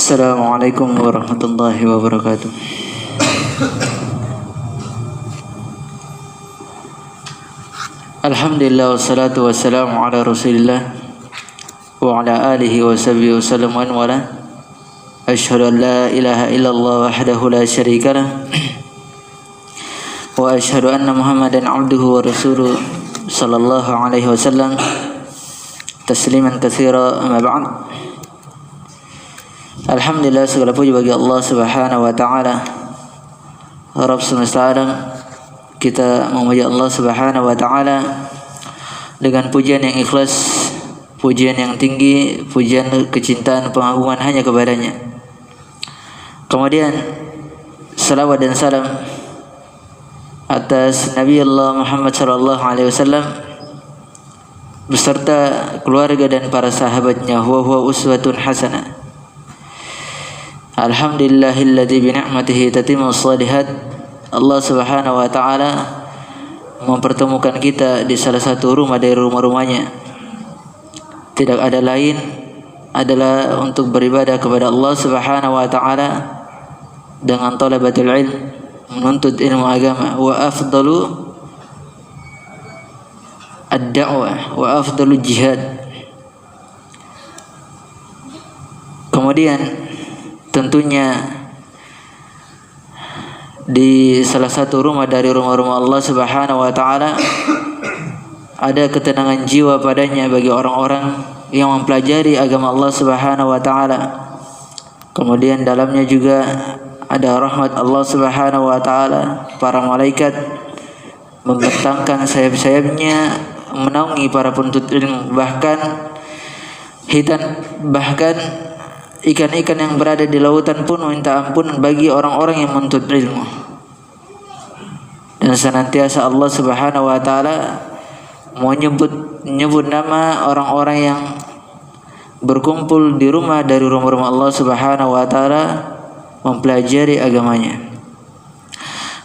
Assalamualaikum warahmatullahi wabarakatuh. Alhamdulillah wassalatu wassalamu ala Rasulillah wa ala alihi wa sahbihi wasallam wa wala. Asyhadu an la ilaha illallah wahdahu la syarika lah wa asyhadu anna Muhammadan abduhu wa rasuluh sallallahu alaihi wasallam tasliman katsira, amma ba'd. Alhamdulillah, segala puji bagi Allah Subhanahu wa taala, Rabb semesta alam. Kita memuji Allah Subhanahu wa taala dengan pujian yang ikhlas, pujian yang tinggi, pujian kecintaan, pengagungan hanya kepadanya. Kemudian salawat dan salam atas Nabi Allah Muhammad sallallahu alaihi wasallam beserta keluarga dan para sahabatnya. Huwa uswatun hasanah. Alhamdulillahilladzi bi ni'matihi tatimmu shalihat. Allah Subhanahu wa taala mempertemukan kita di salah satu rumah dari rumah-rumahnya. Tidak ada lain adalah untuk beribadah kepada Allah Subhanahu wa taala dengan talabatul ilm, menuntut ilmu agama. Wa afdalu ad-da'wah wa afdalu jihad. Kemudian tentunya di salah satu rumah dari rumah-rumah Allah Subhanahu wa taala ada ketenangan jiwa padanya bagi orang-orang yang mempelajari agama Allah Subhanahu wa taala. Kemudian dalamnya juga ada rahmat Allah Subhanahu wa taala. Para malaikat membentangkan sayap-sayapnya menaungi para penuntut ilmu, bahkan ikan-ikan yang berada di lautan pun minta ampun bagi orang-orang yang menuntut ilmu. Dan senantiasa Allah Subhanahu wa taala menyebut nama orang-orang yang berkumpul di rumah dari rumah-rumah Allah Subhanahu wa taala mempelajari agamanya.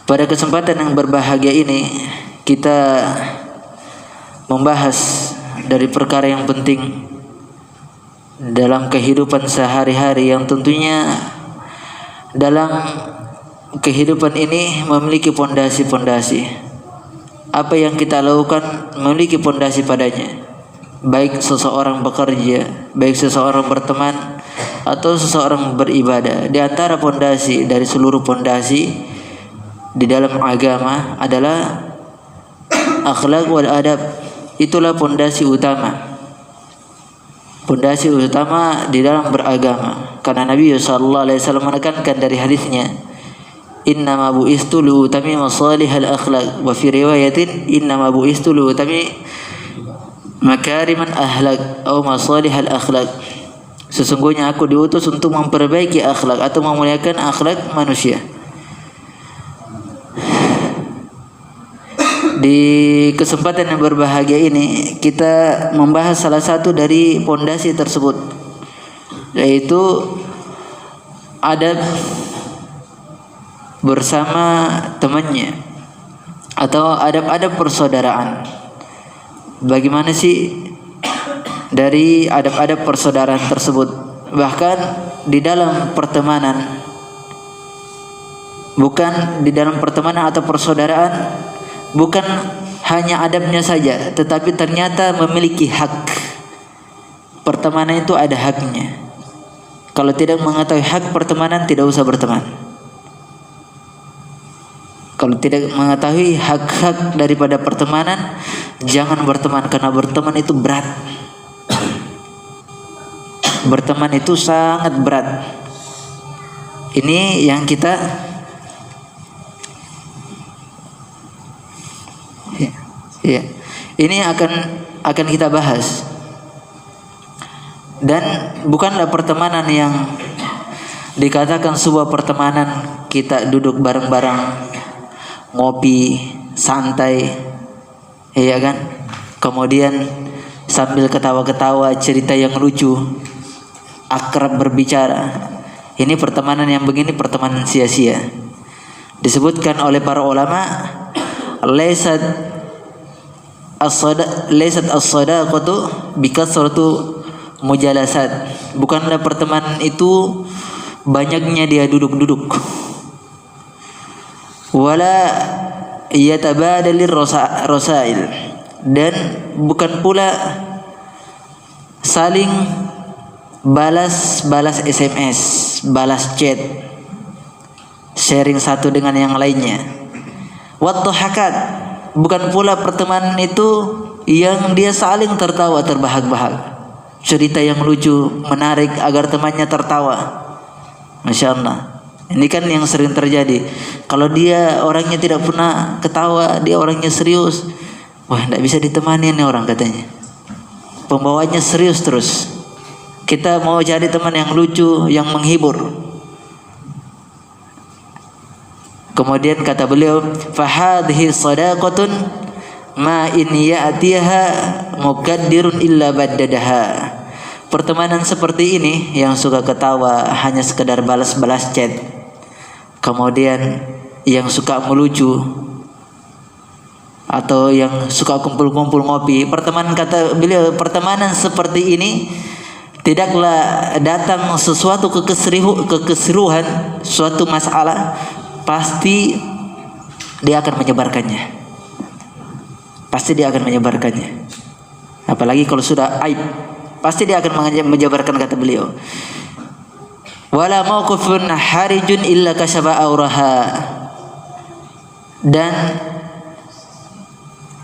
Pada kesempatan yang berbahagia ini kita membahas dari perkara yang penting dalam kehidupan sehari-hari, yang tentunya dalam kehidupan ini memiliki pondasi-pondasi. Apa yang kita lakukan memiliki pondasi padanya. Baik seseorang bekerja, baik seseorang berteman, atau seseorang beribadah. Di antara pondasi dari seluruh pondasi di dalam agama adalah akhlak wal adab. Itulah pondasi utama. Pondasi utama di dalam beragama. Karena Nabi sallallahu alaihi wasallam menekankan dari hadisnya, innama bu'istu li utammima salihal akhlaq, wa fi riwayatin innama bu'istu li utammi makariman ahlak atau masalihal akhlaq. Sesungguhnya aku diutus untuk memperbaiki akhlak atau memuliakan akhlak manusia. Di kesempatan yang berbahagia ini kita membahas salah satu dari pondasi tersebut, yaitu adab bersama temannya atau adab-adab persaudaraan. Bagaimana sih dari adab-adab persaudaraan tersebut? Bahkan di dalam pertemanan, bukan di dalam pertemanan atau persaudaraan, bukan hanya adabnya saja, tetapi ternyata memiliki hak. Pertemanan itu ada haknya. Kalau tidak mengetahui hak pertemanan, tidak usah berteman. Kalau tidak mengetahui hak-hak daripada pertemanan, jangan berteman, karena berteman itu berat. Berteman itu sangat berat. Ini yang kita ya, ini akan kita bahas. Dan bukanlah pertemanan yang dikatakan sebuah pertemanan kita duduk bareng-bareng, ngopi, santai, iya kan? Kemudian sambil ketawa-ketawa, cerita yang lucu, akrab berbicara. Ini pertemanan yang begini pertemanan sia-sia. Disebutkan oleh para ulama, laysat as-sadaqatu bikasratu mujalasat. Bukanlah pertemanan itu banyaknya dia duduk-duduk. Wala yatabadalir rasail, dan bukan pula saling balas SMS, balas chat, sharing satu dengan yang lainnya. Wadhahakat, bukan pula pertemanan itu yang dia saling tertawa terbahak-bahak, cerita yang lucu, menarik agar temannya tertawa. Masya Allah, ini kan yang sering terjadi. Kalau dia orangnya tidak pernah ketawa, dia orangnya serius, wah tidak bisa ditemani nih orang katanya. Pembawaannya serius terus. Kita mau cari teman yang lucu, yang menghibur. Kemudian kata beliau, fahadhi sadaqatun ma in ya'tiha mukaddirun illa baddadaha. Pertemanan seperti ini yang suka ketawa, hanya sekedar balas-balas chat, kemudian yang suka melucu, atau yang suka kumpul-kumpul ngopi. Pertemanan, kata beliau, pertemanan seperti ini tidaklah datang sesuatu kekeseruhan, suatu masalah, pasti dia akan menyebarkannya. Pasti dia akan menyebarkannya. Apalagi kalau sudah aib, pasti dia akan menyebarkan, kata beliau. Wala mauqifun harijun illa kashafa auraha. Dan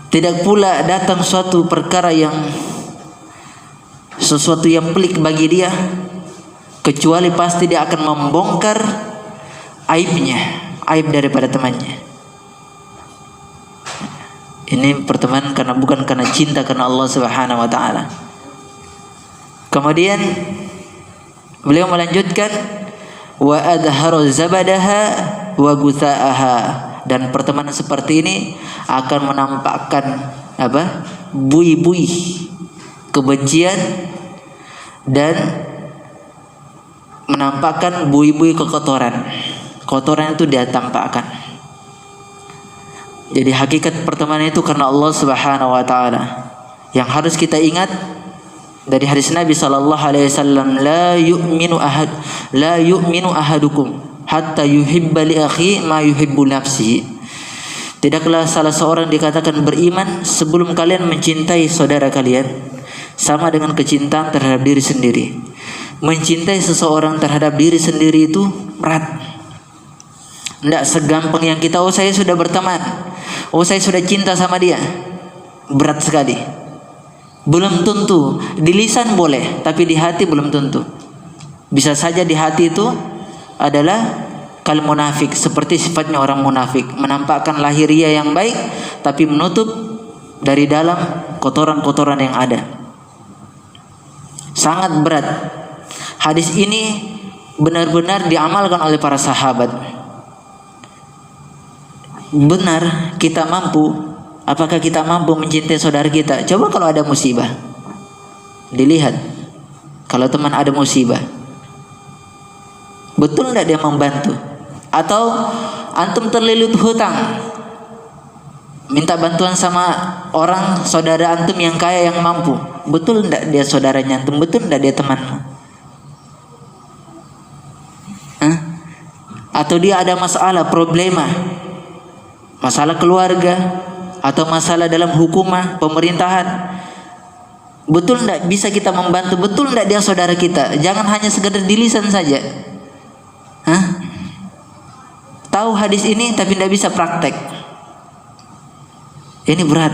tidak pula datang suatu perkara yang sesuatu yang pelik bagi dia, kecuali pasti dia akan membongkar aibnya, aib daripada temannya. Ini pertemanan bukan karena cinta, karena Allah Subhanahu wa taala. Kemudian beliau melanjutkan, wa adharu zabadaha wa guthaaha, dan pertemanan seperti ini akan menampakkan bui-bui kebencian dan menampakkan bui-bui kekotoran. Kotoran itu dia tampakkan. Jadi hakikat pertemanan itu karena Allah Subhanahu wa taala. Yang harus kita ingat dari hadis Nabi sallallahu alaihi wasallam, la yu'minu ahadukum hatta yuhibba li akhi ma yuhibbu nafsihi. Tidaklah salah seorang dikatakan beriman sebelum kalian mencintai saudara kalian sama dengan kecintaan terhadap diri sendiri. Mencintai seseorang terhadap diri sendiri itu berat. Tidak segampang yang kita, oh saya sudah berteman, oh saya sudah cinta sama dia. Berat sekali. Belum tentu. Di lisan boleh, tapi di hati belum tentu. Bisa saja di hati itu adalah kal munafik, seperti sifatnya orang munafik, menampakkan lahiriah yang baik tapi menutup dari dalam kotoran-kotoran yang ada. Sangat berat. Hadis ini benar-benar diamalkan oleh para sahabat. Benar, kita mampu. Apakah kita mampu mencintai saudara kita? Coba kalau ada musibah, dilihat. Kalau teman ada musibah, betul tidak dia membantu? Atau antum terlilit hutang, minta bantuan sama orang saudara antum yang kaya, yang mampu, betul tidak dia saudaranya antum? Betul tidak dia temanmu? Atau dia ada masalah, problema, masalah keluarga, atau masalah dalam hukumah pemerintahan, betul tidak bisa kita membantu? Betul tidak dia saudara kita? Jangan hanya sekedar di lisan saja. Tahu hadis ini tapi tidak bisa praktek. Ini berat.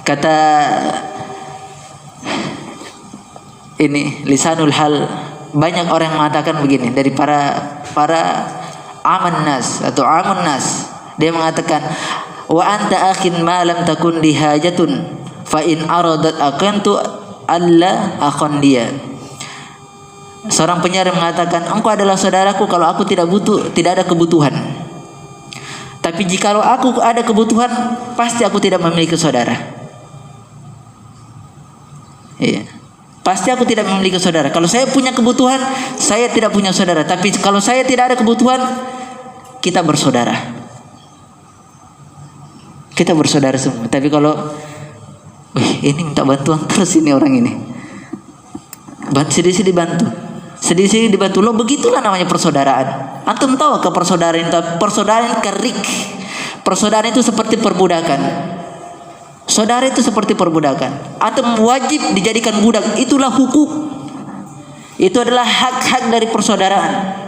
Kata ini lisanul hal, banyak orang yang mengatakan begini dari para aman nas atau amun nas. Dia mengatakan, wa anta akhin ma lam takun dihajatun fa in aradat akantu alla akhon dia. Seorang penyair mengatakan, engkau adalah saudaraku kalau aku tidak ada kebutuhan. Tapi jikalau aku ada kebutuhan, pasti aku tidak memiliki saudara. Iya. Pasti aku tidak memiliki saudara. Kalau saya punya kebutuhan, saya tidak punya saudara. Tapi kalau saya tidak ada kebutuhan, kita bersaudara. Kita bersaudara semua. Tapi kalau Wih, ini minta bantuan terus ini orang ini. Sedih-sedih dibantu. Sedih-sedih dibantu. Lo begitulah namanya persaudaraan. Antum tahu ke persaudaraan itu? Persaudaraan kerik. Persaudaraan itu seperti perbudakan. Saudara itu seperti perbudakan. Antum wajib dijadikan budak. Itulah hukuk. Itu adalah hak-hak dari persaudaraan.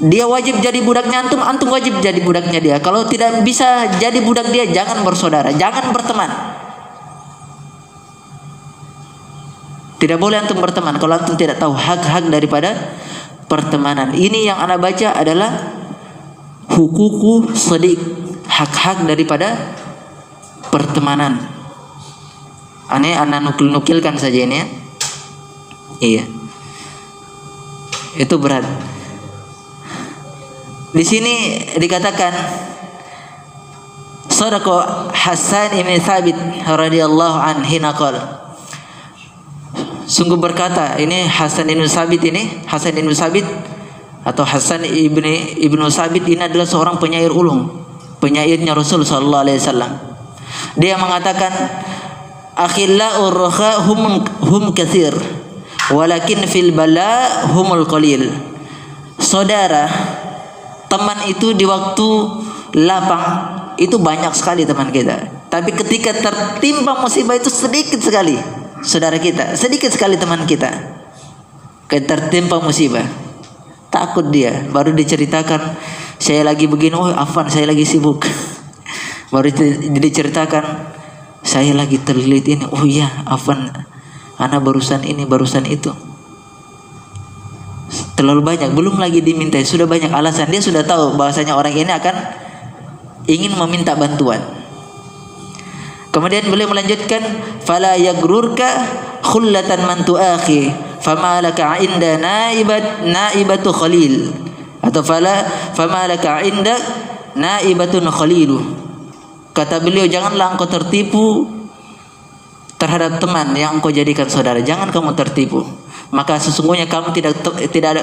Dia wajib jadi budaknya antum, antum wajib jadi budaknya dia. Kalau tidak bisa jadi budak dia, jangan bersaudara, jangan berteman. Tidak boleh antum berteman kalau antum tidak tahu hak-hak daripada pertemanan. Ini yang ana baca adalah hukuku sadiq, hak-hak daripada pertemanan. Ana nukilkan saja ini ya. Iya. Itu berat. Di sini dikatakan Shadaqa Hasan ibn Thabit radhiyallahu anhu hina qala. Sungguh berkata ini Hasan ibn Thabit atau Hasan ibnu Thabit ini adalah seorang penyair ulung, penyairnya Rasul sallallahu alaihi wasallam. Dia mengatakan akhillau raha hum katsir walakin fil bala humul qalil. Saudara, teman itu di waktu lapang itu banyak sekali teman kita. Tapi ketika tertimpa musibah itu sedikit sekali saudara kita, sedikit sekali teman kita. Ketika tertimpa musibah, takut dia, baru diceritakan saya lagi begini, oh afwan saya lagi sibuk. Baru diceritakan saya lagi terlilit ini, oh iya afwan ana barusan ini barusan itu. Terlalu banyak, belum lagi dimintai, sudah banyak alasan. Dia sudah tahu bahwasanya orang ini akan ingin meminta bantuan. Kemudian beliau melanjutkan, fala yagrurka khullatan man tuakhi fama laka inda naibatu khalil, atau fama laka inda naibatun khalilu. Kata beliau, janganlah engkau tertipu terhadap teman yang engkau jadikan saudara. Jangan kamu tertipu. Maka sesungguhnya kamu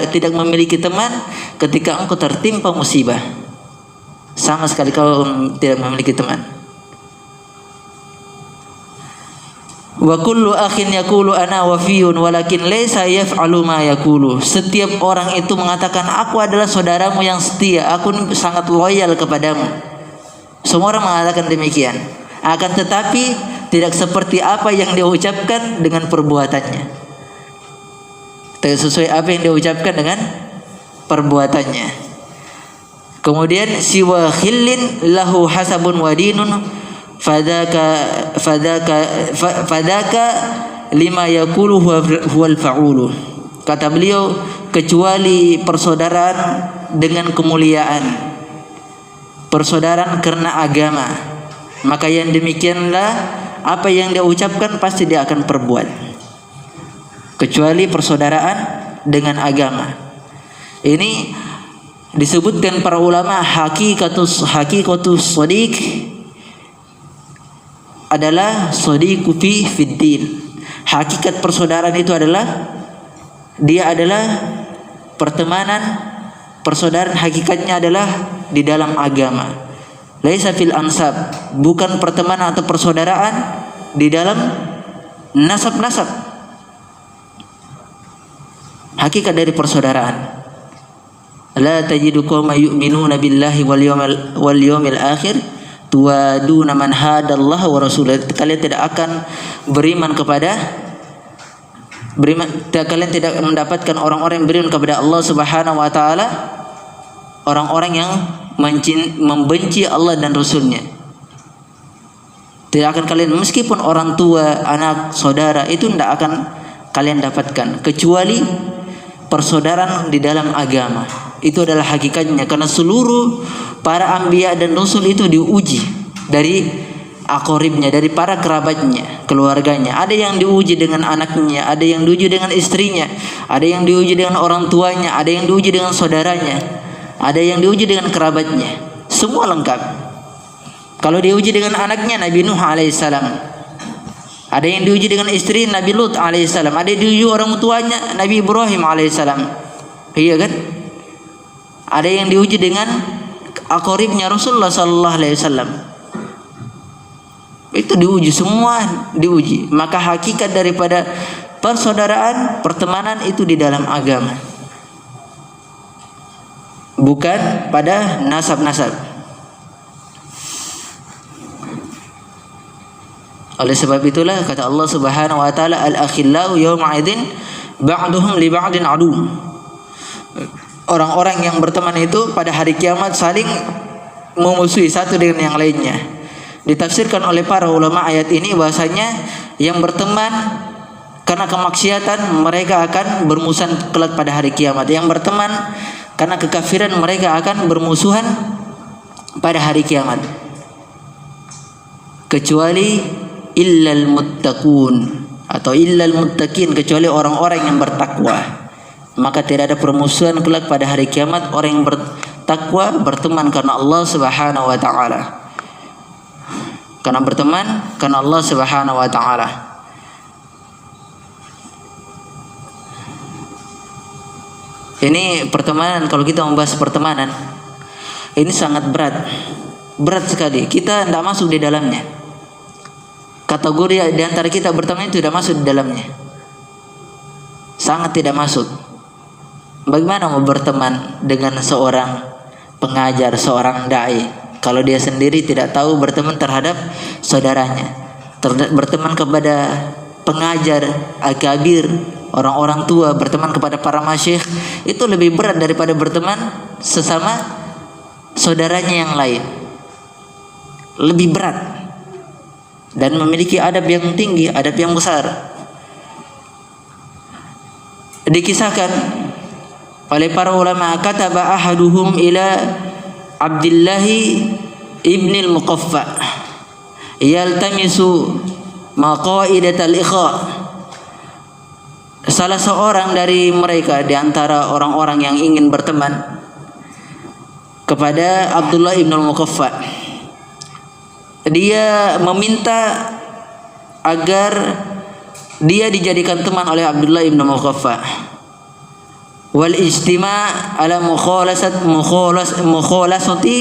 tidak memiliki teman ketika engkau tertimpa musibah. Sama sekali kau tidak memiliki teman. Wa kullu akhin yaqulu ana wafiyun walakin laysa yaf'alu ma yaqulu. Setiap orang itu mengatakan aku adalah saudaramu yang setia, aku sangat loyal kepadamu. Semua orang mengatakan demikian. Akan tetapi tidak seperti apa yang dia ucapkan dengan perbuatannya. Tidak sesuai apa yang dia ucapkan dengan perbuatannya. Kemudian siwa khillin lahu hasabun wadinun fadaka lima yaqulu huwal fa'ulu. Kata beliau, kecuali persaudaraan dengan kemuliaan, persaudaraan karena agama, maka yang demikianlah apa yang dia ucapkan pasti dia akan perbuat. Kecuali persaudaraan dengan agama. Ini disebutkan para ulama hakikatus shadiq adalah shadiqu fi fiddin. Hakikat persaudaraan itu adalah dia adalah pertemanan, persaudaraan hakikatnya adalah di dalam agama. Laisa fil ansab, bukan pertemanan atau persaudaraan di dalam nasab-nasab. Hakikat dari persaudaraan, la tajidu qauman yu'minuna billahi wal yawmil akhir tuwaduna man hadallaha wa rasulahu. Kalian tidak akan kalian tidak mendapatkan orang-orang yang beriman kepada Allah Subhanahu wa taala, orang-orang yang membenci Allah dan Rasulnya. Tidak akan kalian, meskipun orang tua, anak, saudara, itu tidak akan kalian dapatkan kecuali persaudaraan di dalam agama. Itu adalah hakikatnya, karena seluruh para anbiya dan rasul itu diuji dari akoribnya, dari para kerabatnya, keluarganya. Ada yang diuji dengan anaknya, ada yang diuji dengan istrinya, ada yang diuji dengan orang tuanya, ada yang diuji dengan saudaranya, ada yang diuji dengan kerabatnya. Semua lengkap. Kalau diuji dengan anaknya, Nabi Nuh alaihissalam. Ada yang diuji dengan istri Nabi Lut alaihissalam. Ada yang diuji orang tuanya Nabi Ibrahim alaihissalam. Iya kan? Ada yang diuji dengan akoribnya Rasulullah sallallahu alaihi wasallam. Itu diuji, semua diuji. Maka hakikat daripada persaudaraan, pertemanan itu di dalam agama, bukan pada nasab-nasab. Oleh sebab itulah kata Allah Subhanahu wa taala, al-akhillau yawma idzin ba'duhum li ba'din adu. Orang-orang yang berteman itu pada hari kiamat saling memusuhi satu dengan yang lainnya. Ditafsirkan oleh para ulama ayat ini bahasanya yang berteman karena kemaksiatan mereka akan bermusuhan kelak pada hari kiamat. Yang berteman karena kekafiran mereka akan bermusuhan pada hari kiamat. Kecuali illal muttaqun atau illal muttaqin, kecuali orang-orang yang bertakwa. Maka tidak ada permusuhan kelak pada hari kiamat. Orang yang bertakwa berteman karena Allah Subhanahu wa taala. Karena berteman karena Allah Subhanahu wa taala. Ini pertemanan, kalau kita membahas pertemanan ini sangat berat sekali. Kita tidak masuk di dalamnya. Kategori di antara kita berteman itu tidak masuk di dalamnya. Sangat tidak masuk. Bagaimana mau berteman dengan seorang pengajar, seorang dai, kalau dia sendiri tidak tahu berteman terhadap saudaranya? Berteman kepada pengajar, akabir, orang-orang tua, berteman kepada para masyayikh itu lebih berat daripada berteman sesama saudaranya yang lain. Lebih berat dan memiliki adab yang tinggi, adab yang besar. Dikisahkan oleh para ulama, kataba ahaduhum ila Abdullah ibn al-Muqaffa yaltamisu maqaidatal ikha. Salah seorang dari mereka di antara orang-orang yang ingin berteman kepada Abdullah ibn al-Muqaffa, dia meminta agar dia dijadikan teman oleh Abdullah ibn al-Muqaffa, wal ijtima' ala mukhalasati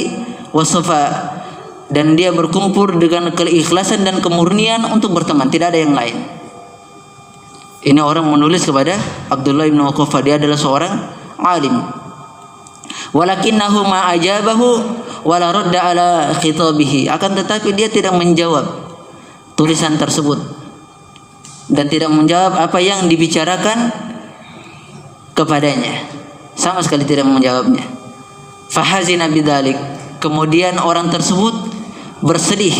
wasafa, dan dia berkumpul dengan keikhlasan dan kemurnian untuk berteman, tidak ada yang lain. Ini orang menulis kepada Abdullah ibn Muqaffa, dia adalah seorang alim. Walakinnahu ma ajabahu wala radda ala khitabihi, akan tetapi dia tidak menjawab tulisan tersebut dan tidak menjawab apa yang dibicarakan kepadanya, sama sekali tidak menjawabnya. Fahazina bidzalik, kemudian orang tersebut bersedih,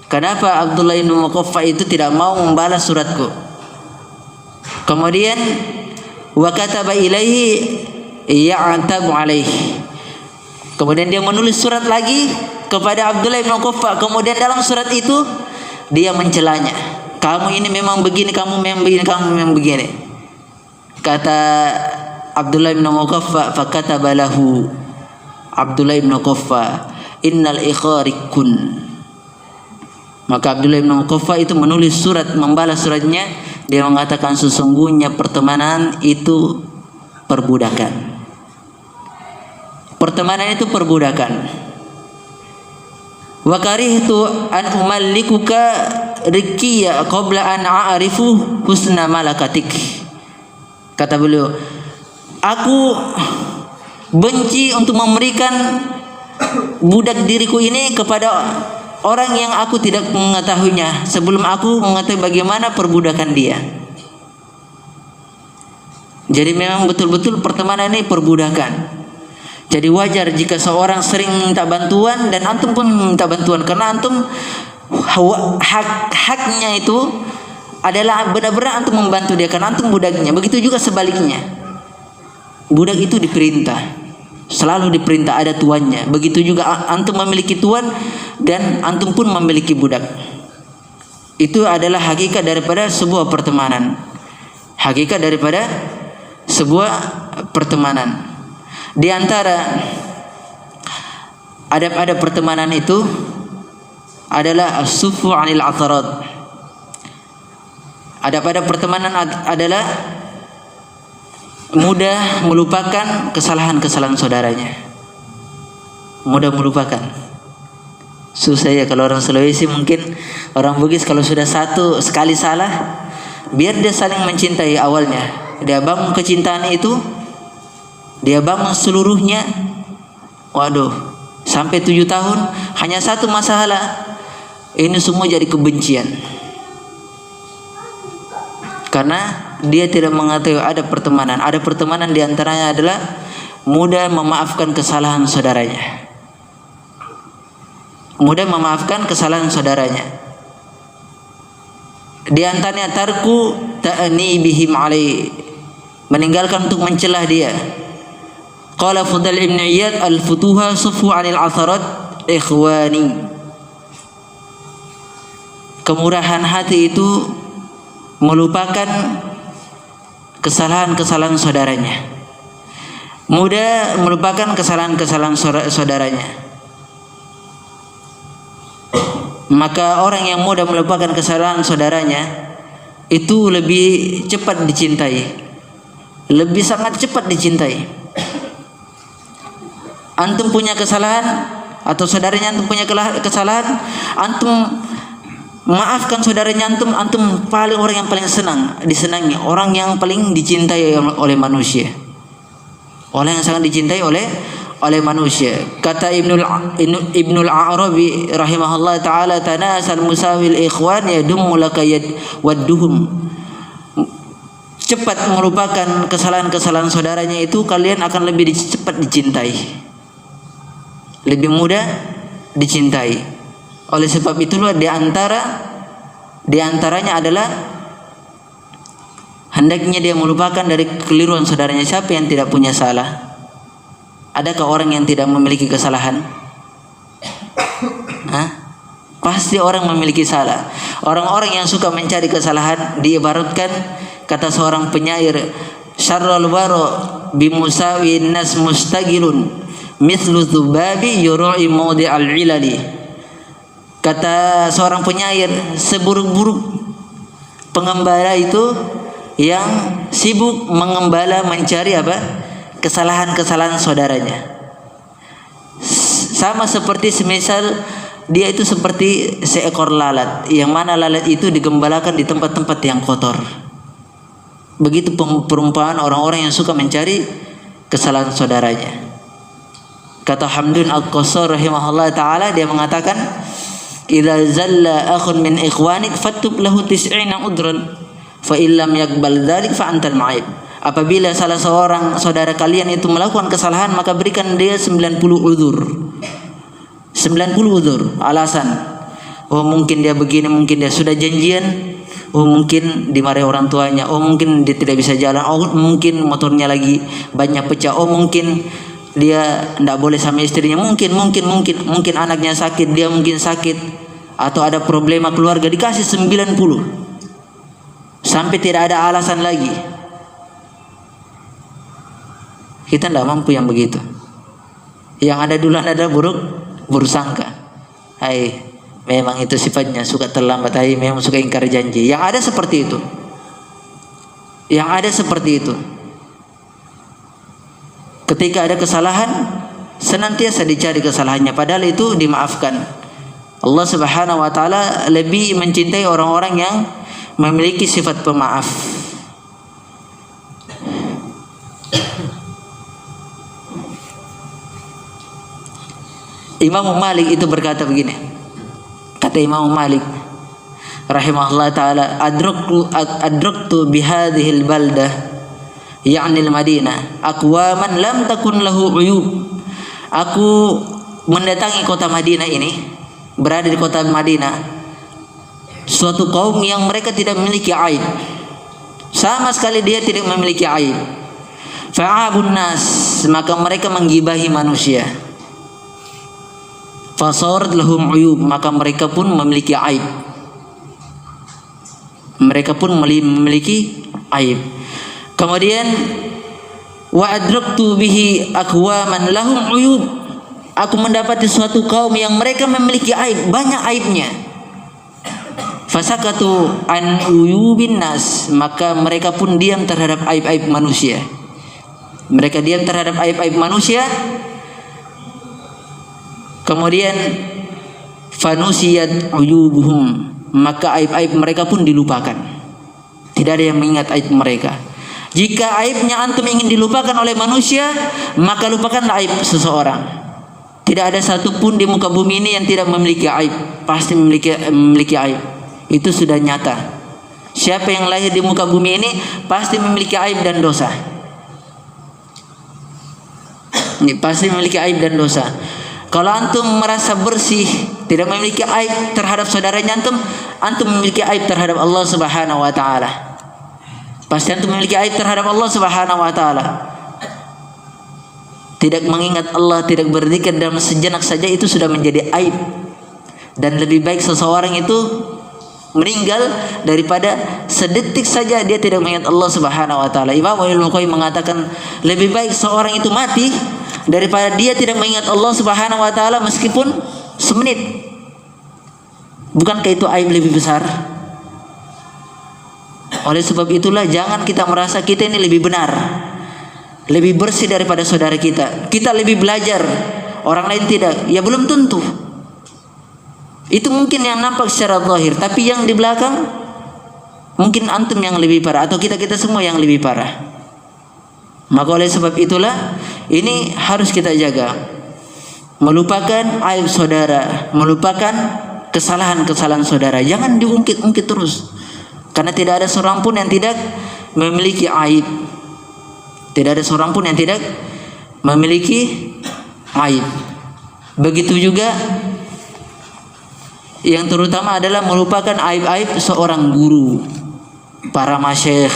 kenapa Abdullah bin Muqaffa itu tidak mau membalas suratku. Kemudian wa kataba ilaihi ya'tabu alaihi, kemudian dia menulis surat lagi kepada Abdullah bin Muqaffa. Kemudian dalam surat itu dia mencelanya, kamu ini memang begini, kamu memang begini, kamu memang begini. Kata Abdullah bin Muqaffa, fakataba lahu Abdullah bin Muqaffa innal ikharikun. Maka Abdullah bin Muqaffa itu menulis surat, membalas suratnya. Dia mengatakan sesungguhnya pertemanan itu perbudakan. Pertemanan itu perbudakan. Wa karihtu an umallikuka rikiya qabla an a'rifu husna malakatik. Kata beliau, aku benci untuk memberikan budak diriku ini kepada orang yang aku tidak mengetahuinya sebelum aku mengetahui bagaimana perbudakan dia. Jadi memang betul-betul pertemanan ini perbudakan. Jadi wajar jika seorang sering minta bantuan dan antum pun minta bantuan, karena antum haknya itu adalah benar-benar antum membantu dia karena antum budaknya. Begitu juga sebaliknya. Budak itu diperintah, selalu diperintah, ada tuannya. Begitu juga antum memiliki tuan dan antum pun memiliki budak. Itu adalah hakikat daripada sebuah pertemanan. Hakikat daripada sebuah pertemanan. Di antara adab-adab pertemanan itu adalah as-sufu 'anil 'atharat. Adab-adab pertemanan adalah mudah melupakan kesalahan-kesalahan saudaranya. Mudah melupakan. Susah ya kalau orang Sulawesi, mungkin orang Bugis kalau sudah satu sekali salah, biar dia saling mencintai awalnya. Dia bangun kecintaan itu, dia bangun seluruhnya. Waduh, sampai 7 tahun hanya satu masalah. Ini semua jadi kebencian. Karena dia tidak mengetahui ada pertemanan. Ada pertemanan diantaranya adalah mudah memaafkan kesalahan saudaranya. Mudah memaafkan kesalahan saudaranya. Di antaranya tarku ta'nibihim alai, meninggalkan untuk mencelah dia. Qala Fudail ibn Iyad al-futuha sufu 'anil atharat ikhwani. Kemurahan hati itu melupakan kesalahan-kesalahan saudaranya. Mudah melupakan kesalahan-kesalahan saudaranya. Maka orang yang mudah melupakan kesalahan saudaranya itu lebih cepat dicintai, lebih sangat cepat dicintai. Antum punya kesalahan atau saudaranya antum punya kesalahan, antum maafkan saudaranya antum paling orang yang paling disenangi, orang yang paling dicintai oleh manusia, orang yang sangat dicintai oleh manusia. Kata Ibnul Arabi rahimahullah taala, tanasal musawil ikhwan yadummu laka wadduhum. Cepat melupakan kesalahan-kesalahan saudaranya itu kalian akan lebih cepat dicintai, lebih mudah dicintai. Oleh sebab itulah di antaranya adalah hendaknya dia melupakan dari kekeliruan saudaranya. Siapa yang tidak punya salah? Adakah orang yang tidak memiliki kesalahan? Pasti orang memiliki salah. Orang-orang yang suka mencari kesalahan diibaratkan, kata seorang penyair, syarrul waro bimusawi nas mustagilun mithlu dhubabi yur'i mawdi'al ilali. Kata seorang penyair, seburuk-buruk pengembala itu yang sibuk mengembala mencari apa? Kesalahan-kesalahan saudaranya. Sama seperti semisal dia itu seperti seekor lalat, yang mana lalat itu digembalakan di tempat-tempat yang kotor. Begitu perumpamaan orang-orang yang suka mencari kesalahan saudaranya. Kata Hamdun Al-Qasar rahimahullah ta'ala, dia mengatakan, idza zalla akhun min ikhwanik fattub lahu 90 udran fa illam yaqbal dzalik fa antal ma'ib. Apabila salah seorang saudara kalian itu melakukan kesalahan, maka berikan dia 90 uzur. 90 uzur, alasan. Oh mungkin dia begini, mungkin dia sudah janjian, oh mungkin dimarahi orang tuanya, oh mungkin dia tidak bisa jalan, oh mungkin motornya lagi banyak pecah, oh mungkin dia tidak boleh sama istrinya, mungkin anaknya sakit, dia mungkin sakit, atau ada problema keluarga, dikasih 90 sampai tidak ada alasan lagi. Kita tidak mampu yang begitu. Yang ada duluan ada buruk sangka. Hai, memang itu sifatnya, suka terlambat, hai, memang suka ingkar janji. Yang ada seperti itu. Yang ada seperti itu. Ketika ada kesalahan, senantiasa dicari kesalahannya, padahal itu dimaafkan. Allah Subhanahu wa taala lebih mencintai orang-orang yang memiliki sifat pemaaf. Imam Malik itu berkata begini. Kata Imam Malik rahimahullah taala, adraktu bihadhil baldah ya'ni al-Madinah aqwaman lam takun lahu uyub. Aku mendatangi kota Madinah ini, berada di kota Madinah, suatu kaum yang mereka tidak memiliki aib. Sama sekali dia tidak memiliki aib. Fa'abun nas, maka mereka menggibahi manusia. Fasarat lahum uyub, maka mereka pun memiliki aib. Mereka pun memiliki aib. Kemudian wa adraktu bihi aqwaman lahum uyub. Aku mendapati suatu kaum yang mereka memiliki aib, banyak aibnya. Fasakatu an uyubin nas, maka mereka pun diam terhadap aib-aib manusia. Mereka diam terhadap aib-aib manusia. Kemudian fanusiyat uyubuhum, maka aib-aib mereka pun dilupakan. Tidak ada yang mengingat aib mereka. Jika aibnya antum ingin dilupakan oleh manusia, maka lupakanlah aib seseorang. Tidak ada satupun di muka bumi ini yang tidak memiliki aib. Pasti memiliki aib. Itu sudah nyata. Siapa yang lahir di muka bumi ini pasti memiliki aib dan dosa. Ini pasti memiliki aib dan dosa. Kalau antum merasa bersih, tidak memiliki aib terhadap saudaranya antum memiliki aib terhadap Allah Subhanahu wa taala. Pasti antum memiliki aib terhadap Allah Subhanahu wa taala. Tidak mengingat Allah, tidak berzikir dalam sejenak saja itu sudah menjadi aib. Dan lebih baik seseorang itu meninggal daripada sedetik saja dia tidak mengingat Allah Subhanahu wa taala. Imam Ibnu Qayyim mengatakan lebih baik seorang itu mati daripada dia tidak mengingat Allah Subhanahu wa taala meskipun semenit. Bukankah itu aib lebih besar? Oleh sebab itulah jangan kita merasa kita ini lebih benar, lebih bersih daripada saudara kita. Kita lebih belajar, orang lain tidak. Ya belum tentu. Itu mungkin yang nampak secara zahir, tapi yang di belakang mungkin antum yang lebih parah atau kita semua yang lebih parah. Maka oleh sebab itulah ini harus kita jaga. Melupakan aib saudara, melupakan kesalahan-kesalahan saudara. Jangan diungkit-ungkit terus. Karena tidak ada seorang pun yang tidak memiliki aib. Tidak ada seorang pun yang tidak memiliki aib. Begitu juga yang terutama adalah melupakan aib-aib seorang guru, para masyayikh,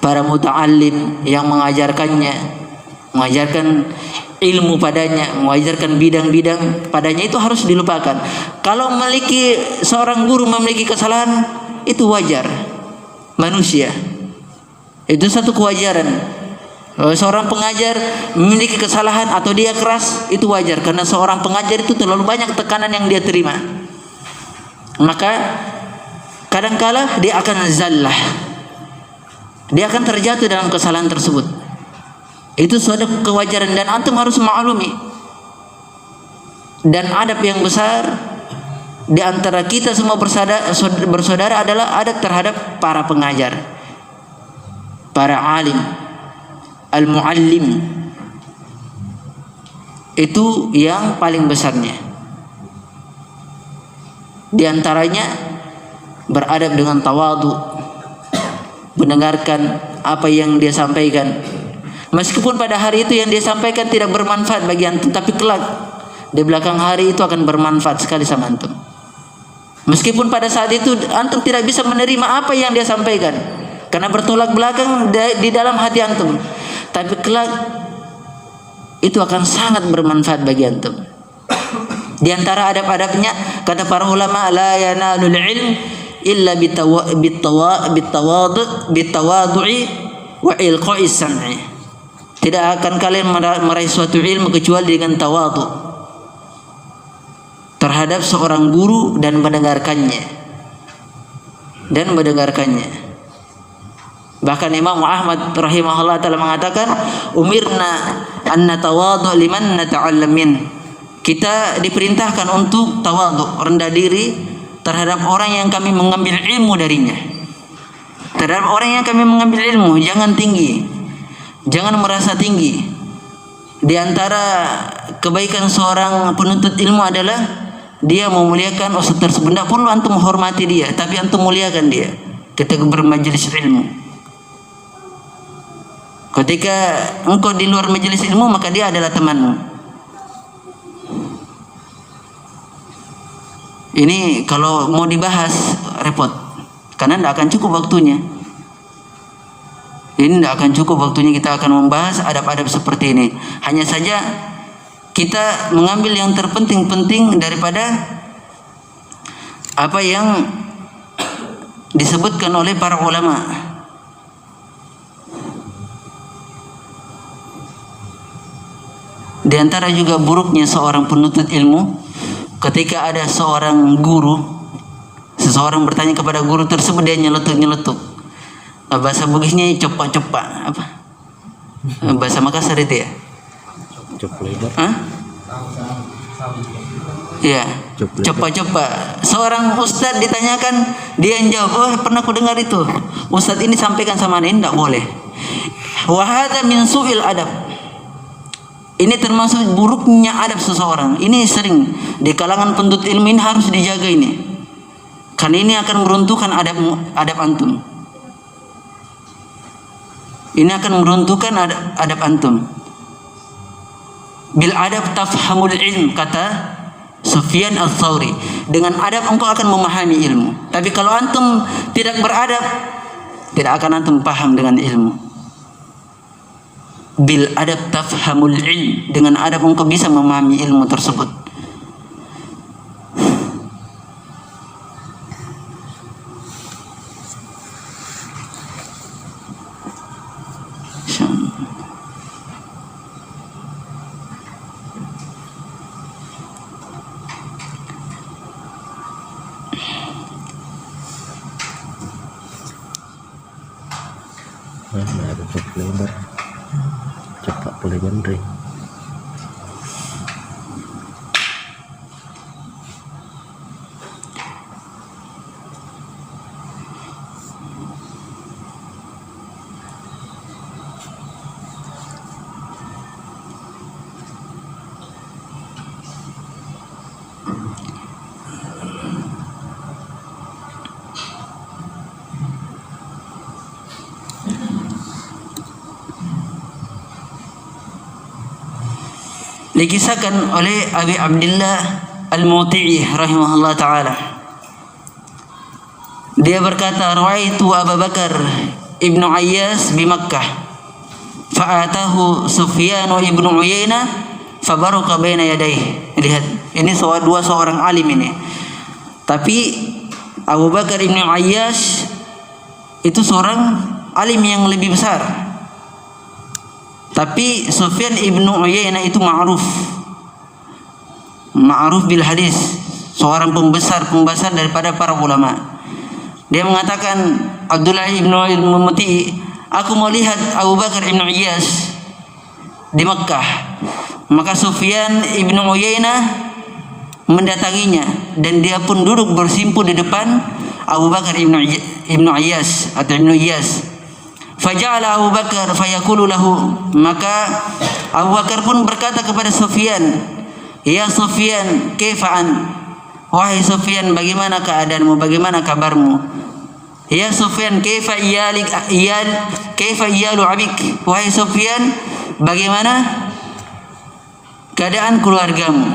para muta'allim yang mengajarkannya, mengajarkan ilmu padanya, mengajarkan bidang-bidang padanya, itu harus dilupakan. Kalau memiliki seorang guru memiliki kesalahan, itu wajar. Manusia itu satu kewajaran. Seorang pengajar memiliki kesalahan atau dia keras, itu wajar karena seorang pengajar itu terlalu banyak tekanan yang dia terima. Maka kadangkala dia akan zallah, dia akan terjatuh dalam kesalahan tersebut. Itu suatu kewajaran dan antum harus maklumi. Dan adab yang besar di antara kita semua bersaudara adalah adab terhadap para pengajar, para alim, al-muallim. Itu yang paling besarnya. Di antaranya beradab dengan tawadhu, mendengarkan apa yang dia sampaikan. Meskipun pada hari itu yang dia sampaikan tidak bermanfaat bagi antum, tapi kelak di belakang hari itu akan bermanfaat sekali sama antum. Meskipun pada saat itu antum tidak bisa menerima apa yang dia sampaikan karena bertolak belakang di dalam hati antum, tapi kelak itu akan sangat bermanfaat bagi antum. Di antara adab-adabnya kata para ulama, la yanalul ilm illa bitawadu'i wa ilqa'is sam'i. Tidak akan kalian meraih suatu ilmu kecuali dengan tawadhu terhadap seorang guru dan mendengarkannya. Bahkan Imam Ahmad rahimahullah taala mengatakan, umirna an natawadhu liman nata'allam min. Kita diperintahkan untuk tawadhu, rendah diri terhadap orang yang kami mengambil ilmu darinya. Terhadap orang yang kami mengambil ilmu, jangan tinggi, jangan merasa tinggi. Di antara kebaikan seorang penuntut ilmu adalah dia memuliakan ustaz tersebut. Tidak perlu antum menghormati dia, tapi antum muliakan dia ketika bermajelis ilmu. Ketika engkau di luar majelis ilmu, maka dia adalah temanmu. Ini kalau mau dibahas repot, karena tidak akan cukup waktunya. Ini tidak akan cukup waktunya kita akan membahas adab-adab seperti ini. Hanya saja kita mengambil yang terpenting-penting daripada apa yang disebutkan oleh para ulama. Di antara juga buruknya seorang penuntut ilmu, ketika ada seorang guru, seseorang bertanya kepada guru tersebut, dia nyeletuk-nyeletuk. Bahasa Bugisnya copak-copak, apa? Bahasa Makassar itu ya? Hah? Ya, coba-coba. Seorang ustadz ditanyakan, dia yang jawab, oh pernah aku dengar itu. Ustadz ini sampaikan sama ini, tidak boleh. Wa hadza min su'il adab. Ini termasuk buruknya adab seseorang. Ini sering di kalangan penuntut ilmu, ini harus dijaga ini. Karena ini akan meruntuhkan adab antum. Ini akan meruntuhkan adab antum. Bil adab tafhamul ilm, kata Sufyan al-Thawri. Dengan adab engkau akan memahami ilmu. Tapi kalau antum tidak beradab, tidak akan antum paham dengan ilmu. Bil adab tafhamul ilm. Dengan adab engkau bisa memahami ilmu tersebut. Ada lebar cepat boleh bandring. Dikisahkan oleh Abi Abdullah Al-Muti'i rahimahullah ta'ala. Dia berkata, Ra'aitu Abu Bakar ibnu Ayyas di Makkah, fa'atahu Sufyan ibnu Uyainah fabaraka baina yadayhi. Lihat, ini dua seorang alim ini. Tapi Abu Bakar ibnu Ayyas itu seorang alim yang lebih besar. Tapi Sufyan ibnu Uyainah itu ma'ruf bil hadis, seorang pembesar daripada para ulama. Dia mengatakan, Abdullah ibnu Muti'i, aku mau lihat Abu Bakar ibnu Iyas di Makkah. Maka Sufyan ibnu Uyainah mendatanginya dan dia pun duduk bersimpu di depan Abu Bakar ibnu Iyas atau ibnu Iyas. Faja'ala Abu Bakar fayaqulu lahu, maka Abu Bakar pun berkata kepada Sufyan, ya Sufyan, kaifa'an? Wahai Sufyan, bagaimana keadaanmu, bagaimana kabarmu? Ya Sufyan, kaifa iyalu abik? Wahai Sufyan, bagaimana keadaan keluargamu?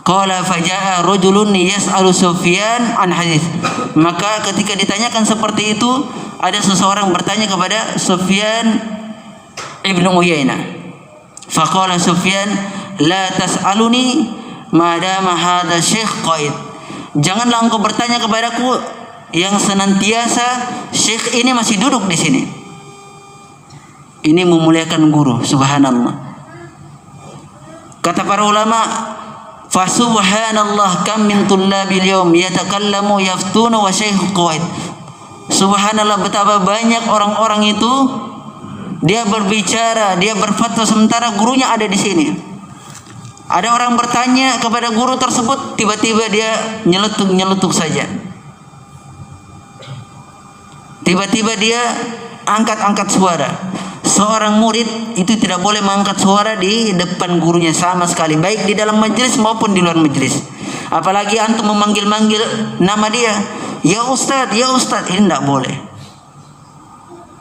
Qala faja'a rajulun yas'alu Sufyan an hadis. Maka ketika ditanyakan seperti itu, ada seseorang bertanya kepada Sufyan ibnu Uyainah. Faqala Sufyan, la tas'aluni madama hadha syekh qaid. Janganlah engkau bertanya kepadaku yang senantiasa syekh ini masih duduk di sini. Ini memuliakan guru, subhanallah. Kata para ulama, fa subhanallah kam min tullabil yawm yatakallamu yaftuna wa syekh qaid. Subhanallah, betapa banyak orang-orang itu dia berbicara, dia berfatwa sementara gurunya ada di sini. Ada orang bertanya kepada guru tersebut, tiba-tiba dia nyeletuk saja. Tiba-tiba dia angkat suara. Seorang murid itu tidak boleh mengangkat suara di depan gurunya sama sekali, baik di dalam majelis maupun di luar majelis. Apalagi antum memanggil-manggil nama dia, ya Ustadz, ini tidak boleh.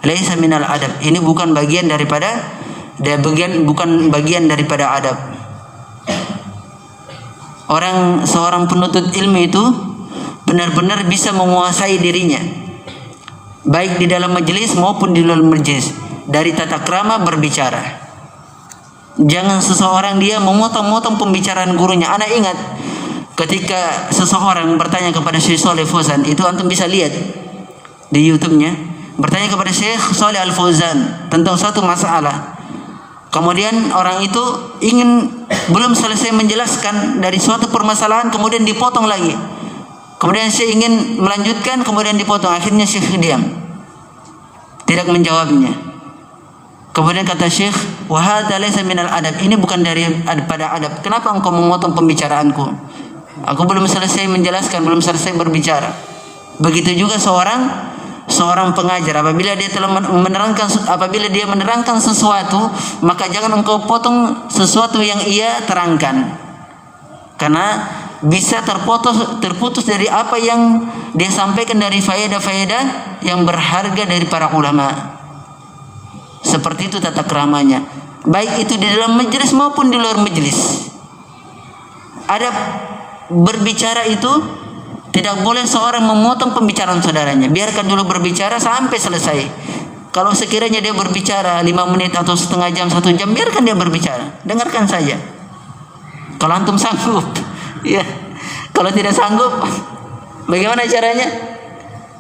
Laisa minal adab. Ini bukan bagian daripada adab. Seorang penuntut ilmu itu benar-benar bisa menguasai dirinya, baik di dalam majelis maupun di luar majelis, dari tata krama berbicara. Jangan seseorang dia memotong-motong pembicaraan gurunya. Anak ingat ketika seseorang bertanya kepada Syekh Shalih Fauzan, itu antum bisa lihat di YouTube-nya, bertanya kepada Syekh Shalih Al Fauzan tentang suatu masalah. Kemudian orang itu belum selesai menjelaskan dari suatu permasalahan, kemudian dipotong lagi. Kemudian Syekh ingin melanjutkan, kemudian dipotong. Akhirnya Syekh diam, tidak menjawabnya. Kemudian kata Syekh, wa hadza laysa minal adab. Ini bukan daripada adab. Kenapa engkau memotong pembicaraanku? Aku belum selesai menjelaskan, belum selesai berbicara. Begitu juga seorang pengajar, apabila dia menerangkan sesuatu, maka jangan engkau potong sesuatu yang ia terangkan, karena bisa terputus dari apa yang dia sampaikan dari faedah-faedah yang berharga dari para ulama. Seperti itu tata keramanya, baik itu di dalam majelis maupun di luar majelis. Adab berbicara itu tidak boleh seorang memotong pembicaraan saudaranya. Biarkan dulu berbicara sampai selesai. Kalau sekiranya dia berbicara 5 menit atau setengah jam, 1 jam, biarkan dia berbicara. Dengarkan saja. Kalau antum sanggup, ya. Kalau tidak sanggup, bagaimana caranya?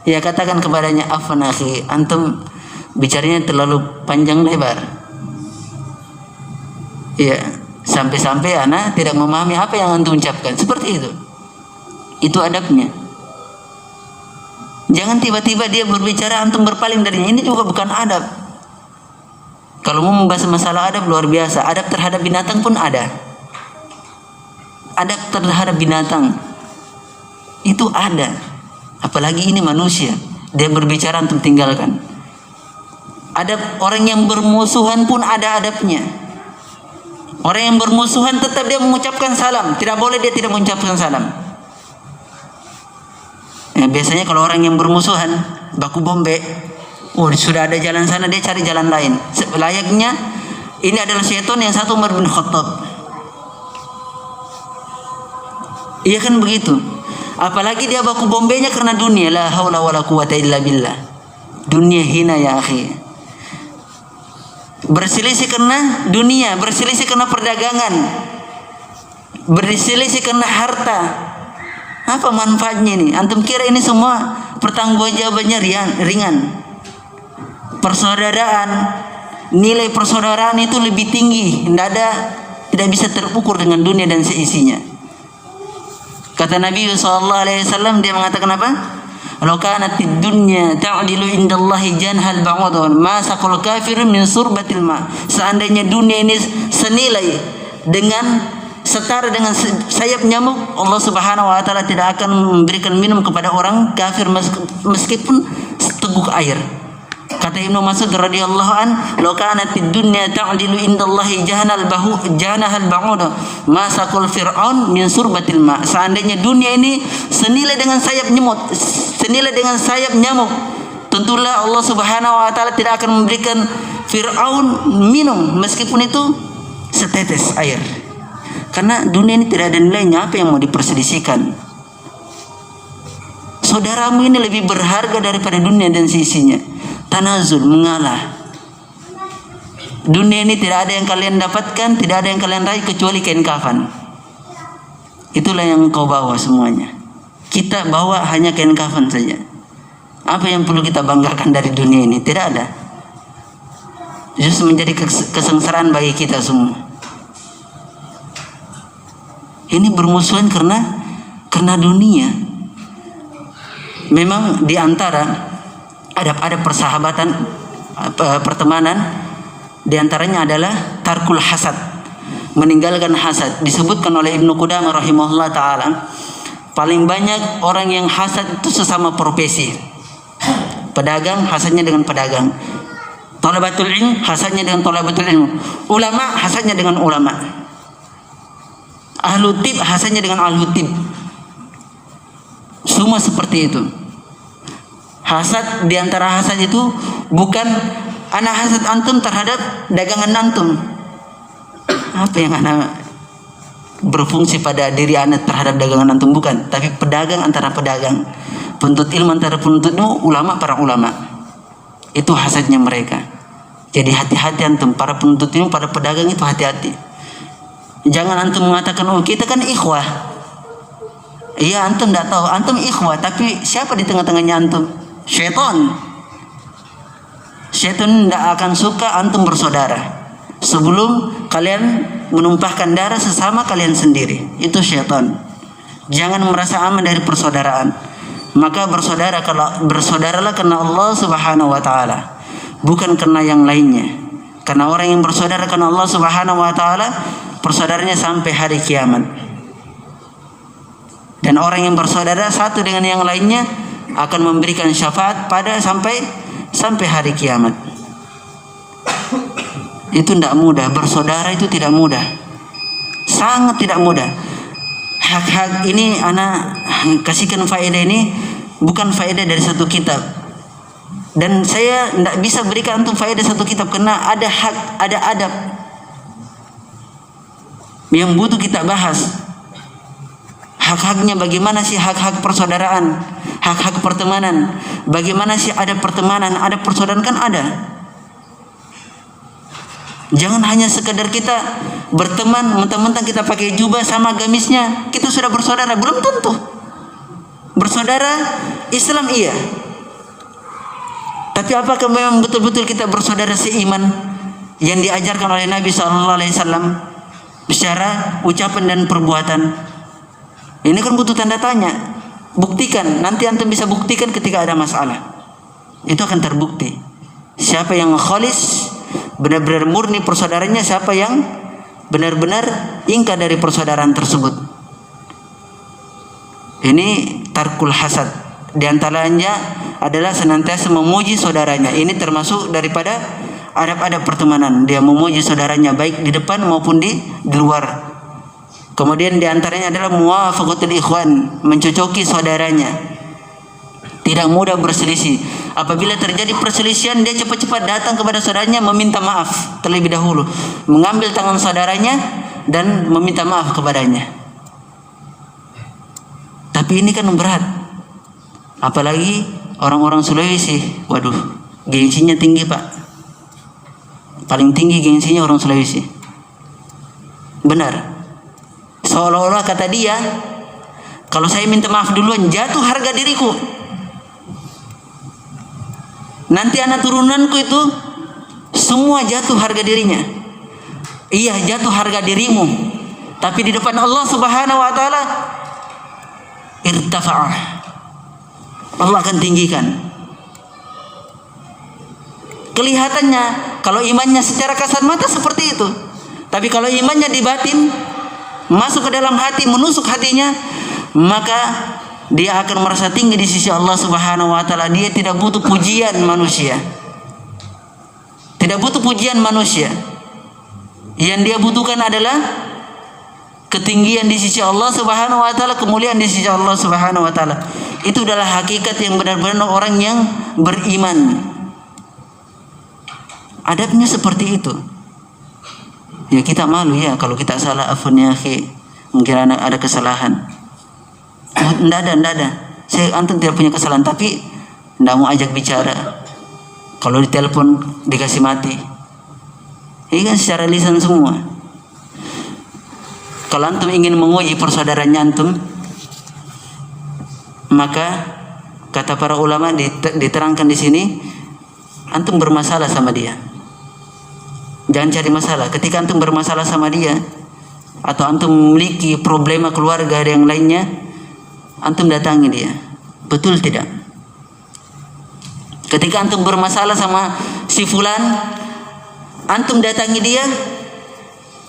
Ya, katakan kepadanya, "Afwan akhi, antum bicaranya terlalu panjang lebar." Ya, sampai-sampai ana tidak memahami apa yang antum ucapkan. Seperti itu. Itu adabnya. Jangan tiba-tiba dia berbicara antum berpaling darinya. Ini juga bukan adab. Kalau mau membahas masalah adab, luar biasa. Adab terhadap binatang pun ada. Adab terhadap binatang itu ada. Apalagi ini manusia. Dia berbicara antum tinggalkan. Adab orang yang bermusuhan pun ada adabnya. Orang yang bermusuhan tetap dia mengucapkan salam. Tidak boleh dia tidak mengucapkan salam. Ya, biasanya kalau orang yang bermusuhan, baku bombe, sudah ada jalan sana, dia cari jalan lain. Layaknya ini adalah syaitan yang satu Umar bin Khattab. Iya kan begitu. Apalagi dia baku bombenya karena dunia. La haula wala quwata illa billah. Dunia hina ya akhi. Berselisih karena dunia, berselisih karena perdagangan, berselisih karena harta. Apa manfaatnya ini? Antum kira ini semua pertanggungjawabannya ringan? Persaudaraan, nilai persaudaraan itu lebih tinggi, tidak bisa terukur dengan dunia dan seisinya. Kata Nabi SAW, dia mengatakan apa? Kalau kanatid dunya ta'dilu indallahi janhal ba'udun ma saqal kafirun min surbatil ma. Seandainya dunia ini senilai dengan setara dengan sayap nyamuk, Allah Subhanahu wa taala tidak akan memberikan minum kepada orang kafir meskipun seteguk air. Kata Ibnu Mas'ud radhiyallahu an, "Law kanatid dunya ta'dilu indallahi jahanal ba'ud, ma saqal fir'aun min surbatil ma." Seandainya dunia ini senilai dengan sayap nyamuk, tentulah Allah Subhanahu wa taala tidak akan memberikan Fir'aun minum meskipun itu setetes air. Karena dunia ini tidak ada nilainya, apa yang mau diperselisihkan? Saudaramu ini lebih berharga daripada dunia dan sisinya. Tanazul, mengalah. Dunia ini tidak ada yang kalian dapatkan, tidak ada yang kalian raih kecuali kain kafan. Itulah yang kau bawa semuanya. Kita bawa hanya kain kafan saja. Apa yang perlu kita banggakan dari dunia ini? Tidak ada. Justru menjadi kesengsaraan bagi kita semua. Ini bermusuhan karena dunia. Memang di antara adab-adab persahabatan, pertemanan, di antaranya adalah tarkul hasad, meninggalkan hasad. Disebutkan oleh Ibnu Qudamah rahimahullah taala, paling banyak orang yang hasad itu sesama profesi. Pedagang hasadnya dengan pedagang, thalabatul ilm hasadnya dengan thalabatul ilm, ulama hasadnya dengan ulama, ahlu tib hasadnya dengan ahlu tib. Semua seperti itu. Hasad, diantara hasad itu bukan anak hasad antum terhadap dagangan antum. Apa yang anak berfungsi pada diri anak terhadap dagangan antum, bukan. Tapi pedagang antara pedagang, penuntut ilmu antara penuntut ilmu, ulama para ulama. Itu hasadnya mereka. Jadi hati-hati antum, para penuntut ilmu, para pedagang itu hati-hati. Jangan antum mengatakan, oh kita kan ikhwah. Iya, antum tidak tahu, antum ikhwah, tapi siapa di tengah-tengahnya antum? Syaitan. Syaitan tidak akan suka antum bersaudara sebelum kalian menumpahkan darah sesama kalian sendiri. Itu syaitan. Jangan merasa aman dari persaudaraan. Maka bersodaralah karena Allah Subhanahu wa taala, bukan karena yang lainnya. Karena orang yang bersaudara karena Allah Subhanahu wa taala, persaudaranya sampai hari kiamat. Dan orang yang bersaudara satu dengan yang lainnya akan memberikan syafaat pada sampai hari kiamat. Itu tidak mudah, bersaudara itu tidak mudah. Sangat tidak mudah. Hak-hak ini anak kasihkan faedah ini bukan faedah dari satu kitab. Dan saya tidak bisa berikan antum faedah satu kitab karena ada hak, ada adab yang butuh kita bahas. Hak-haknya bagaimana sih hak-hak persaudaraan, hak-hak pertemanan. Bagaimana sih ada pertemanan, ada persaudaraan kan ada. Jangan hanya sekedar kita berteman, mentang-mentang kita pakai jubah sama gamisnya, kita sudah bersaudara. Belum tentu. Bersaudara Islam iya. Tapi apakah memang betul-betul kita bersaudara seiman yang diajarkan oleh Nabi SAW secara ucapan dan perbuatan? Ini kan butuh tanda tanya. Buktikan, nanti antum bisa buktikan ketika ada masalah. Itu akan terbukti. Siapa yang khalis, benar-benar murni persaudaranya, siapa yang benar-benar ingkar dari persaudaraan tersebut. Ini tarkul hasad. Di antaranya adalah senantiasa memuji saudaranya. Ini termasuk daripada adab-adab pertemanan. Dia memuji saudaranya baik di depan maupun di luar. Kemudian di antaranya adalah muwafaqatul ikhwan, mencocoki saudaranya. Tidak mudah berselisih. Apabila terjadi perselisihan, dia cepat-cepat datang kepada saudaranya meminta maaf terlebih dahulu, mengambil tangan saudaranya dan meminta maaf kepadanya. Tapi ini kan berat. Apalagi orang-orang Sulawesi, waduh, gengsinya tinggi pak. Paling tinggi gengsinya orang Sulawesi. Benar. Seolah-olah kata dia, kalau saya minta maaf duluan, jatuh harga diriku. Nanti anak turunanku itu semua jatuh harga dirinya. Iya, jatuh harga dirimu. Tapi di depan Allah Subhanahu wa taala irtafa'ah. Allah akan tinggikan. Kelihatannya kalau imannya secara kasat mata seperti itu. Tapi kalau imannya di batin, masuk ke dalam hati, menusuk hatinya, maka dia akan merasa tinggi di sisi Allah Subhanahu wa taala. Dia tidak butuh pujian manusia. Tidak butuh pujian manusia. Yang dia butuhkan adalah ketinggian di sisi Allah Subhanahu wa taala, kemuliaan di sisi Allah Subhanahu wa taala. Itu adalah hakikat yang benar-benar orang yang beriman. Adabnya seperti itu. Ya kita malu ya kalau kita salah, afwan ya akhi. Mungkin ada kesalahan. Oh, enggak ada. Saya antum tidak punya kesalahan, tapi enggak mau ajak bicara. Kalau ditelepon dikasih mati. Ini kan secara lisan semua. Kalau antum ingin menguji persaudaranya antum, maka kata para ulama diterangkan di sini, antum bermasalah sama dia. Jangan cari masalah. Ketika antum bermasalah sama dia, atau antum memiliki problema keluarga yang lainnya, antum datangi dia. Betul tidak? Ketika antum bermasalah sama si fulan, antum datangi dia.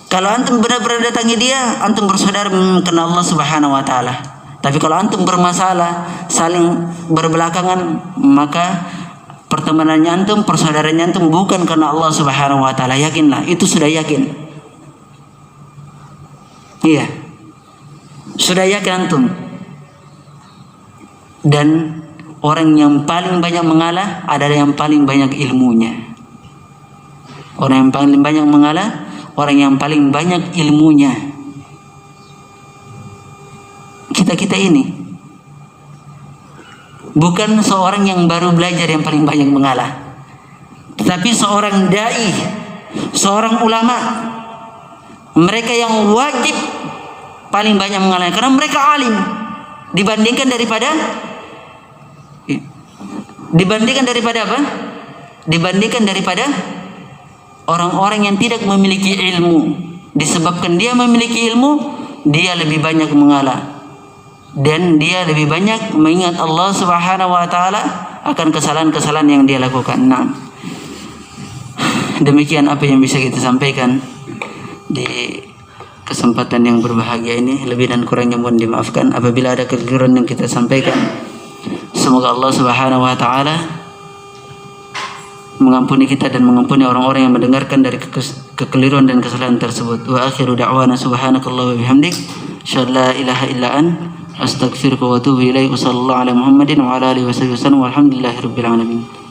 Kalau antum benar-benar datangi dia, antum bersaudara karena Allah Subhanahu wa taala. Tapi kalau antum bermasalah, saling berbelakangan, maka pertemanannya antum, persaudaranya antum bukan karena Allah Subhanahu wa taala. Yakinlah, itu sudah yakin. Iya. Sudah yakin antum. Dan orang yang paling banyak mengalah adalah yang paling banyak ilmunya. Orang yang paling banyak mengalah, orang yang paling banyak ilmunya. Kita ini bukan seorang yang baru belajar yang paling banyak mengalah, tetapi seorang dai, seorang ulama, mereka yang wajib paling banyak mengalah karena mereka alim dibandingkan daripada apa? Dibandingkan daripada orang-orang yang tidak memiliki ilmu. Disebabkan dia memiliki ilmu, dia lebih banyak mengalah. Dan dia lebih banyak mengingat Allah Subhanahu wa taala akan kesalahan-kesalahan yang dia lakukan. Nah, Demikian apa yang bisa kita sampaikan di kesempatan yang berbahagia ini. Lebih dan kurangnya mohon dimaafkan. Apabila ada kekeliruan yang kita sampaikan, semoga Allah Subhanahu wa taala mengampuni kita dan mengampuni orang-orang yang mendengarkan dari kekeliruan dan kesalahan tersebut. Wa akhiru da'wana subhanakallah wa bihamdik, asyhadu la ilaha illa an, astaghfiruka wa atubu ilaik. Wassallallahu ala Muhammadin wa ala alihi wasallam. Walhamdulillahirabbil alamin.